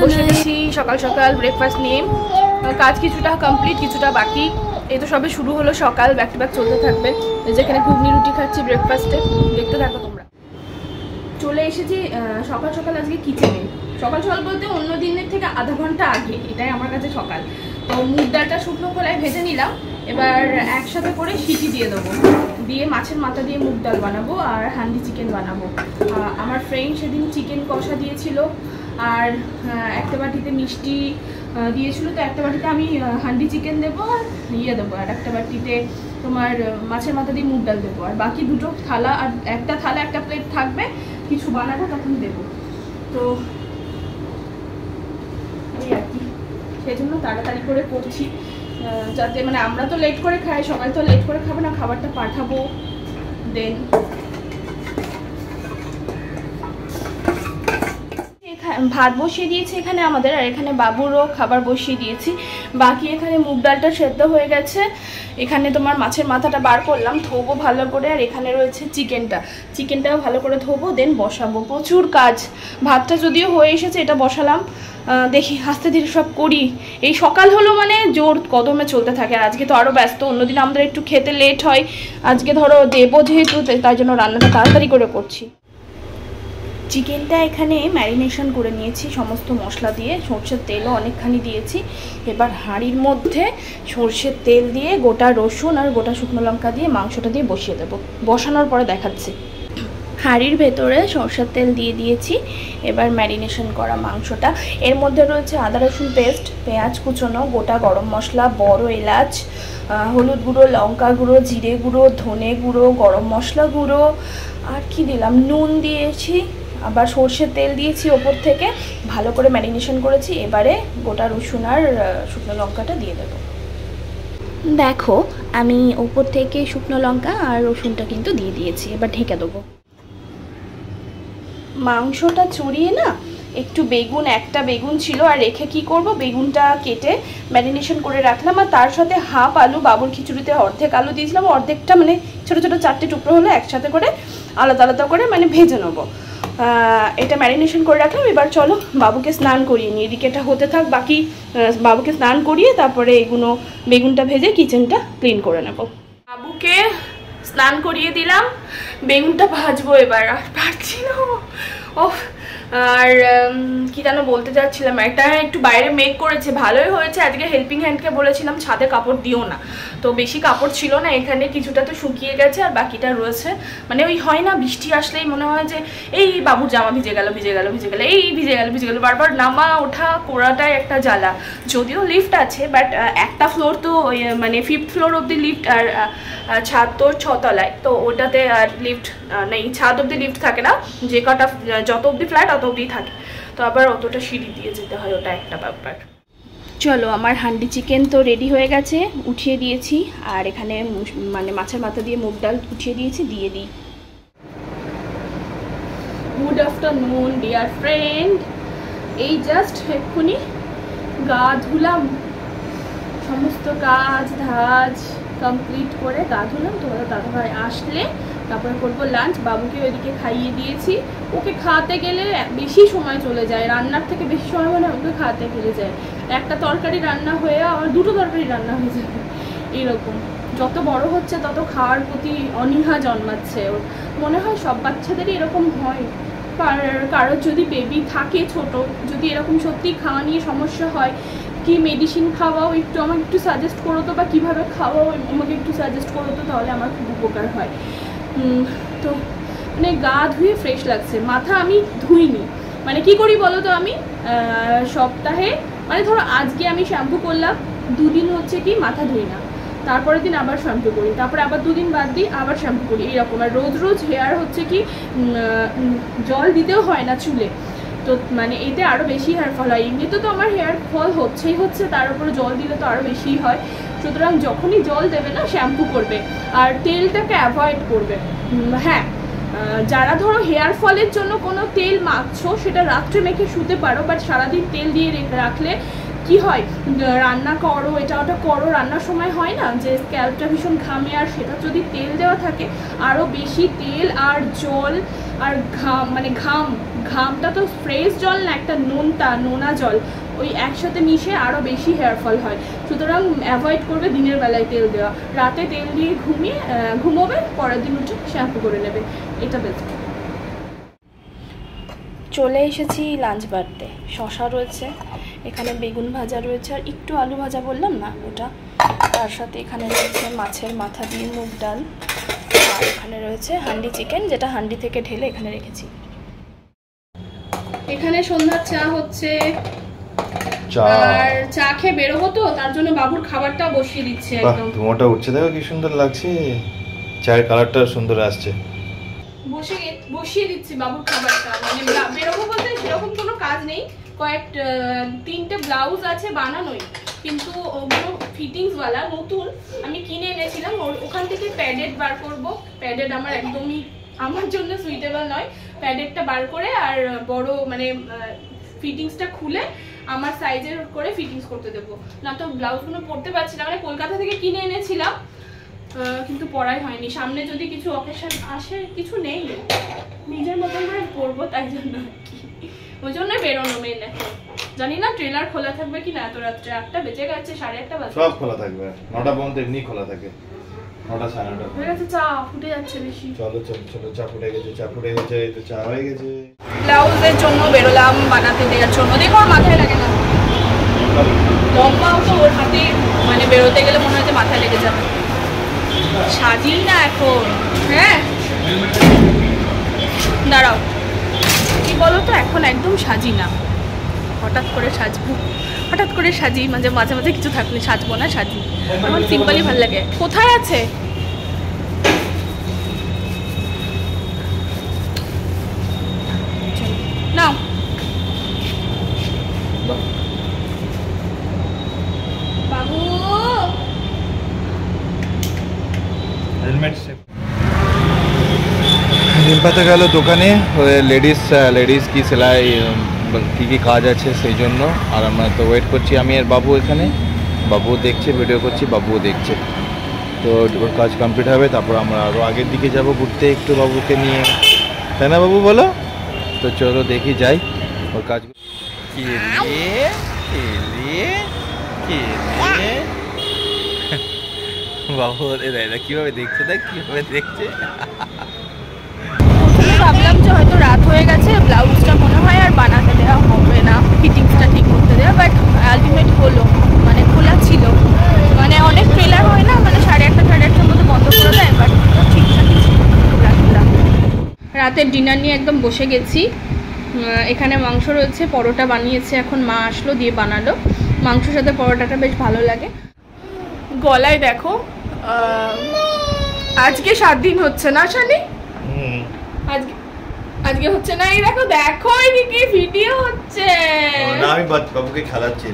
বসে গেছি সকাল সকাল ব্রেকফাস্ট নিয়ে। কাজ কিছুটা কমপ্লিট, কিছুটা বাকি। এই তো সবে শুরু হলো সকাল, ব্যাক টু ব্যাক চলতে থাকবে। যেখানে ঘুগনি রুটি খাচ্ছি ব্রেকফাস্টে, দেখতে থাকো তোমরা। চলে এসেছি সকাল সকাল আজকে কিচেনে। সকাল সকাল বলতে অন্য দিনের থেকে আধা ঘন্টা আগে, এটাই আমার কাছে সকাল। তো মুগ ডালটা শুকনো খোলায় ভেজে নিলাম, এবার একসাথে করে সিটি দিয়ে দেবো, দিয়ে মাছের মাথা দিয়ে মুগ ডাল বানাবো আর হান্ডি চিকেন বানাবো। আমার ফ্রেন্ড সেদিন চিকেন কষা দিয়েছিল আর একটা বাটিতে মিষ্টি দিয়েছিল, তো একটা বাটিতে আমি হান্ডি চিকেন দেবো আর দেবো, আর একটা বাটিতে তোমার মাছের মাথা দিয়ে মুগ ডাল দেবো, আর বাকি দুটো থালা আর একটা থালা একটা প্লেট থাকবে, কিছু বানাবো তখন দেবো। তো এই আর কি, সেই জন্য তাড়াতাড়ি করে করছি, যাতে মানে আমরা তো লেট করে খাই, সবাই তো লেট করে খাবে না, খাবারটা পাঠাবো। দেন ভাত বসিয়ে দিয়েছি এখানে আমাদের, আর এখানে বাবুরও খাবার বসিয়ে দিয়েছি। বাকি এখানে মুগ ডালটা সেদ্ধ হয়ে গেছে, এখানে তোমার মাছের মাথাটা বার করলাম, ধোবো ভালো করে, আর এখানে রয়েছে চিকেনটাও ভালো করে ধোবো, দেন বসাবো। প্রচুর কাজ, ভাতটা যদিও হয়ে এসেছে, এটা বসালাম। দেখি আস্তে ধীরে সব করি। এই সকাল হলো মানে জোর কদমে চলতে থাকে, আর আজকে তো আরও ব্যস্ত। অন্যদিন আমাদের একটু খেতে লেট হয়, আজকে ধরো দেবো যেহেতু, তাই জন্য রান্নাটা তাড়াতাড়ি করে করছি। চিকেনটা এখানে ম্যারিনেশন করে নিয়েছি সমস্ত মশলা দিয়ে, সরষের তেলও অনেকখানি দিয়েছি। এবার হাঁড়ির মধ্যে সরষের তেল দিয়ে গোটা রসুন আর গোটা শুকনো লঙ্কা দিয়ে মাংসটা দিয়ে বসিয়ে দেবো, বসানোর পরে দেখাচ্ছি। হাঁড়ির ভেতরে সরষের তেল দিয়ে দিয়েছি, এবার ম্যারিনেশন করা মাংসটা, এর মধ্যে রয়েছে আদা রসুন পেস্ট, পেঁয়াজ কুচোনো, গোটা গরম মশলা, বড় এলাচ, হলুদ গুঁড়ো, লঙ্কা গুঁড়ো, জিরে গুঁড়ো, ধনে গুঁড়ো, গরম মশলা গুঁড়ো, আর কি দিলাম, নুন দিয়েছি, আবার সর্ষের তেল দিয়েছি ওপর থেকে, ভালো করে ম্যারিনেশন করেছি। এবারে গোটা রসুন আর শুকনো লঙ্কাটা দিয়ে দেবো। দেখো আমি ওপর থেকে শুকনো লঙ্কা আর রসুনটা কিন্তু দিয়ে দিয়েছি, এবার ঢেকে দেবো। মাংসটা চড়িয়ে না একটু একটা বেগুন ছিল আর রেখে কি করব, বেগুনটা কেটে ম্যারিনেশন করে রাখলাম, আর তার সাথে হাফ আলু, বাবুর খিচুড়িতে অর্ধেক আলু দিয়েছিলাম, অর্ধেকটা মানে ছোটো ছোটো 4টে টুকরো হলো, একসাথে করে আলাদা আলাদা করে মানে ভেজে নেবো। এটা ম্যারিনেশন করে রাখলাম। এবার চলো বাবুকে স্নান করিয়ে নিই, এদিকে এটা হতে থাক, বাকি বাবুকে স্নান করিয়ে তারপরে এগুলো বেগুনটা ভেজে কিচেনটা ক্লিন করে নেব। বাবুকে স্নান করিয়ে দিলাম, বেগুনটা ভাজবো এবার, আর পারছি না। আর কি যেন বলতে যাচ্ছিলাম, একটু বাইরে মেঘ করেছে, ভালোই হয়েছে। আজকে হেল্পিং হ্যান্ডকে বলেছিলাম ছাদে কাপড় দিও না, তো বেশি কাপড় ছিল না, এখানে কিছুটা তো শুকিয়ে গেছে আর বাকিটা রয়েছে। মানে ওই হয় না, বৃষ্টি আসলেই মনে হয় যে এই বাবুর জামা ভিজে গেল, এই ভিজে গেল, বারবার নামা ওঠা করাটাই একটা জ্বালা। যদিও লিফট আছে, বাট একটা ফ্লোর তো মানে 5th ফ্লোর অবধি লিফট, আর ছাদ তো 6 তলায়, তো ওটাতে আর লিফট নেই, ছাদ অবধি লিফট থাকে না, যে কটা যত অবধি ফ্ল্যাট অত অবধি থাকে, তো আবার অতটা সিঁড়ি দিয়ে যেতে হয়, ওটা একটা ব্যাপার। চলো আমার হান্ডি চিকেন তো রেডি হয়ে গেছে, উঠিয়ে দিয়েছি, আর এখানে মানে মাছের মাথা দিয়ে মুগ ডাল উঠিয়ে দিয়েছি, দিয়ে দিই। গুড আফটারনুন ডিয়ার ফ্রেন্ড, এই জাস্ট এক্ষুনি গা ধুলাম, সমস্ত কাজ ধাজ কমপ্লিট করে গা ধুলাম। তোমাদের দাদাভাই আসলে তারপরে করবো লাঞ্চ। বাবুকে ওইদিকে খাইয়ে দিয়েছি, ওকে খাওয়াতে গেলে বেশি সময় চলে যায়, রান্নার থেকে বেশি সময় মানে ওকে খাওয়াতে গেলে যায়। একটা তরকারি রান্না হয়ে আবার 2টো তরকারি রান্না হয়ে যাবে, এরকম। যত বড় হচ্ছে তত খাওয়ার প্রতি অনীহা জন্মাচ্ছে ওর, মনে হয় সব বাচ্চাদেরই এরকম হয়। কারোর যদি বেবি থাকে ছোট, যদি এরকম সত্যি খাওয়া নিয়ে সমস্যা হয়, কি মেডিসিন খাওয়াও একটু আমাকে একটু সাজেস্ট করো তো, বা কীভাবে খাওয়াও আমাকে একটু সাজেস্ট করো তো, তাহলে আমার খুব উপকার হয়। তো মানে গা ধুয়ে ফ্রেশ লাগছে, মাথা আমি ধুইনি। মানে কি করি বলো তো, আমি সপ্তাহে মানে ধরো আজকে আমি শ্যাম্পু করলাম, 2 দিন হচ্ছে কি মাথা ধুই না, তারপরের দিন আবার শ্যাম্পু করি, তারপরে আবার 2 দিন বাদ দিই আবার শ্যাম্পু করি, এইরকম। আর রোজ রোজ হেয়ার হচ্ছে কি জল দিতেও হয় না চুলে, তো মানে এতে আরও বেশি হেয়ার ফল হয়। এমনিতে তো আমার হেয়ার ফল হচ্ছে, তার উপরে জল দিলে তো আরও বেশিই হয়। সুতরাং যখনই জল দেবে না শ্যাম্পু করবে, আর তেলটাকে অ্যাভয়েড করবে। হ্যাঁ, যারা ধরো হেয়ার ফলের জন্য কোনো তেল মাখছো, সেটা রাত্রে মেখে শুতে পারো, বাট সারাদিন তেল দিয়ে রাখলে কি হয়, রান্না করো এটা ওটা করো, রান্নার সময় হয় না যে স্ক্যাল্পটা ভীষণ ঘামে, আর সেটা যদি তেল দেওয়া থাকে আরও বেশি তেল আর জল আর ঘাম মানে ঘামটা তো ফ্রেশ জল না, একটা নোনা জল, ওই একসাথে মিশে আরও বেশি হেয়ার ফল হয়। সুতরাং অ্যাভয়েড করবে দিনের বেলায় তেল দেওয়া, রাতে তেল দিয়ে ঘুমোবে, পরের দিন উঠে শ্যাম্পু করে নেবে, এটা বেস্ট। চলে এসেছি লাঞ্চ বাড়তে। শশা রয়েছে এখানে, বেগুন ভাজা রয়েছে, আর একটু আলু ভাজা বললাম না ওটা, তার সাথে এখানে রয়েছে মাছের মাথা দিয়ে মুগ ডাল, আর এখানে রয়েছে হান্ডি চিকেন, যেটা হান্ডি থেকে ঢেলে এখানে রেখেছি। এখানে সন্ধ্যার চা হচ্ছে, আর চা খেয়ে বেরোবো তো, তার জন্য বাবুর খাবারটা বসিয়ে দিচ্ছে। একদম ধোঁয়াটা উঠছে, দেখো কি সুন্দর লাগছে, চায়ের কালারটা সুন্দর আসছে। বসিয়ে দিচ্ছি বাবুর খাবারটা, মানে বেরোবো বলতে সেরকম কোনো কাজ নেই, তিনটে ব্লাউজ আছে বানানোই, কিন্তু ওগুলো ফিটিংসওয়ালা নতুন আমি কিনে এনেছিলাম, ওখান থেকে প্যাডেড বার করবো। প্যাডেড আমার একদমই আমার জন্য সুইটেবল নয়, প্যাডেডটা বার করে আর বড় মানে ফিটিংসটা খুলে আমার সাইজের করে ফিটিংস করতে দেবো, না তো ব্লাউজগুলো পরতে পারছি না, মানে কলকাতা থেকে কিনে এনেছিলাম কিন্তু পরাই হয়নি। সামনে যদি কিছু অকেশন আসে, কিছু নেই, নিজের মতন করে পরবো, তাই জন্য ওই জন্য বেরোনো মেন। এখন জানি না ট্রেলার খোলা থাকবে কি না, এত রাত্রে 8টা বেজে গেছে, 8:30 বাজে, সব খোলা থাকবে, 9টা পর্যন্ত এমনি খোলা থাকে, 9টা 9:30 হয়ে গেছে। চা ফুটে যাচ্ছে বেশি, চলো চা ফুটে গেছে, এই তো চা হয়ে গেছে। ব্লাউজের জন্য বেরোলাম বানাতে দেওয়ার জন্য, দেখো ওর মাথায় লাগে না, লম্বাও তো ওর হাতে, মানে বেরোতে গেলে মনে হয় যে মাথায় লেগে যাবে। সাজিই না এখন, হ্যাঁ দাঁড়াও, কি বলো তো, এখন একদম সাজি না, হঠাৎ করে সাজবো, হঠাৎ করে সাজি, মাঝে মাঝে কিছু থাকলে সাজবো না, সাজি, আমার সিম্পলই ভালো লাগে। কোথায় আছে নাও, বাবু হেলমেট নিমপাতে গেল দোকানে, লেডিস কি সেলাই কী কাজ আছে সেই জন্য, আর আমরা তো ওয়েট করছি, আমি আর বাবু এখানে, বাবু দেখছে, ভিডিও করছি, বাবুও দেখছে, তো ওর কাজ কমপ্লিট হবে, তারপর আমরা আরও আগের দিকে যাব ঘুরতে একটু বাবুকে নিয়ে, তাই না বাবু বলো? তো চলো দেখি যাই ওর কাজ। বাবু কিভাবে দেখছে, দেখ কিভাবে দেখছে। ভাবলাম যে হয়তো রাত হয়ে গেছে, ব্লাউজটা মনে হয় আর বানাতে দেওয়া হবে না, ফিটিংসটা ঠিক করতে দেওয়া, বাট আলটিমেট হলো, মানে খোলা ছিল, মানে অনেক ট্রেলার হয় না, মানে 1:30 মতো বন্ধ করে দেয়, বাট ঠিকঠাকই ছিল খোলা। রাতের ডিনার নিয়ে একদম বসে গেছি, এখানে মাংস রয়েছে, পরোটা বানিয়েছে, এখন মা আসলো দিয়ে বানালো, মাংসের সাথে পরোটাটা বেশ ভালো লাগে। গলায় দেখো আজকে 7 দিন হচ্ছে না শানি, আজকে হচ্ছে না, এই দেখো এদিকে ভিডিও হচ্ছে, না আমি বাবুকে খেলাচ্ছি,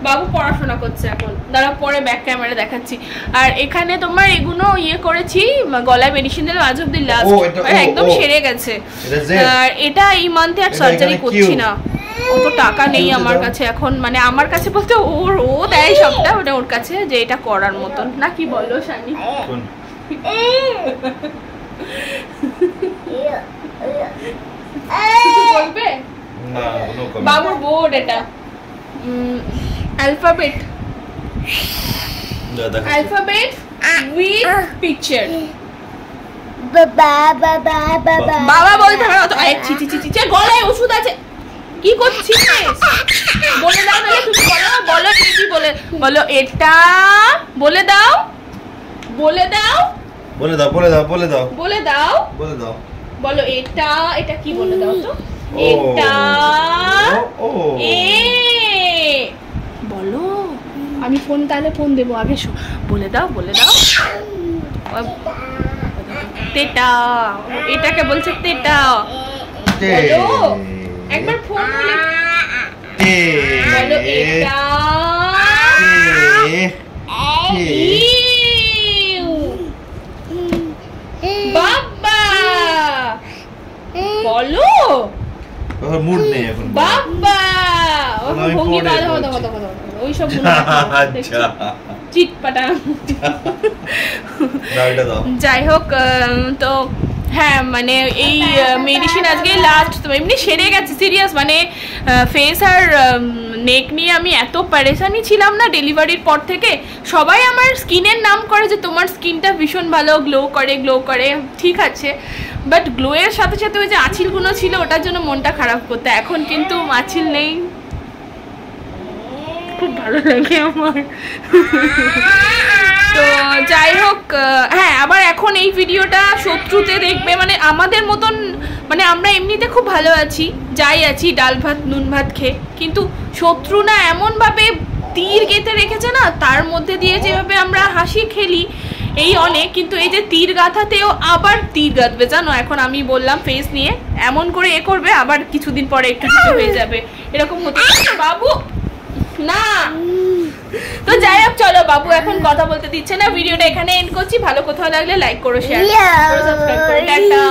বাবু পড়াশোনা করছে এখন, দাঁড়া পরে ব্যাক ক্যামেরা দেখাচ্ছি। আর এখানে তোমার এগুলো ইয়ে করেছি, গলায় মেডিসিন দিলে আজ অব্দি লাস্ট একদম সেরে গেছে, আর এটা এই মান্থে আর সার্জারি করছি না, অত টাকা নেই আমার কাছে এখন, মানে আমার কাছে বলতে ও দেয় সবটা, ওটা ওর কাছে যে এটা করার মতন না, কি বলো শানি? বলবে বাবুর বোর্ড, এটা অ্যালফাবেট উইথ পিকচার, বাবা বলতে গলায় ওষুধ আছে, কি করছিস? বলে দাও না, তুমি বলো কি বলে, বলো এটা, বলে দাও বলো এটা কি, বলে দাও তো, এটা বলো, আমি তাহলে ফোন দেবো, আগে বলে দাও তেটা, এটাকে বলছে তেটা, বলো একবার ফোন বলো, এটা বাবা, বলো মুড নেই এখন, বাবা ভঙ্গি ভালো ওই সব চিটপাটা, যাই হোক, তো হ্যাঁ মানে এই মেডিসিন আজকে লাস্ট, তো এমনি সেরে গেছে সিরিয়াস, মানে ফেস আর নেক নিয়ে আমি এত পরেশানি ছিলাম না ডেলিভারির পর থেকে। সবাই আমার স্কিনের নাম করে যে তোমার স্কিনটা ভীষণ ভালো গ্লো করে, ঠিক আছে, বাট গ্লোয়ের সাথে সাথে ওই যে আঁচিলগুলো ছিল ওটার জন্য মনটা খারাপ করতো। এখন কিন্তু আঁচিল নেই, খুব ভালো লাগে আমার। তো যাই হোক, হ্যাঁ আবার এখন এই ভিডিওটা শত্রুতে দেখবে, মানে আমাদের মতন, মানে আমরা এমনিতে খুব ভালো আছি, যাই আছি ডাল ভাত নুন ভাত খেয়ে, কিন্তু শত্রু না এমনভাবে তীর গেঁথে রেখেছে না, তার মধ্যে দিয়ে যেভাবে আমরা হাসি খেলি এই অনেক, কিন্তু এই যে তীর গাঁথাতেও আবার তীর গাঁথবে জানো। এখন আমি বললাম ফেস নিয়ে এমন করে এ করবে, আবার কিছুদিন পরে একটু কিছু হয়ে যাবে, এরকম হতে বাবু না। তো যাই হোক চলো, বাবু এখন কথা বলতে দিচ্ছে না, ভিডিওটা এখানে এন্ড করছি। ভালো কোথাও লাগলে লাইক করো, শেয়ার করো, সাবস্ক্রাইব করো, টাটা।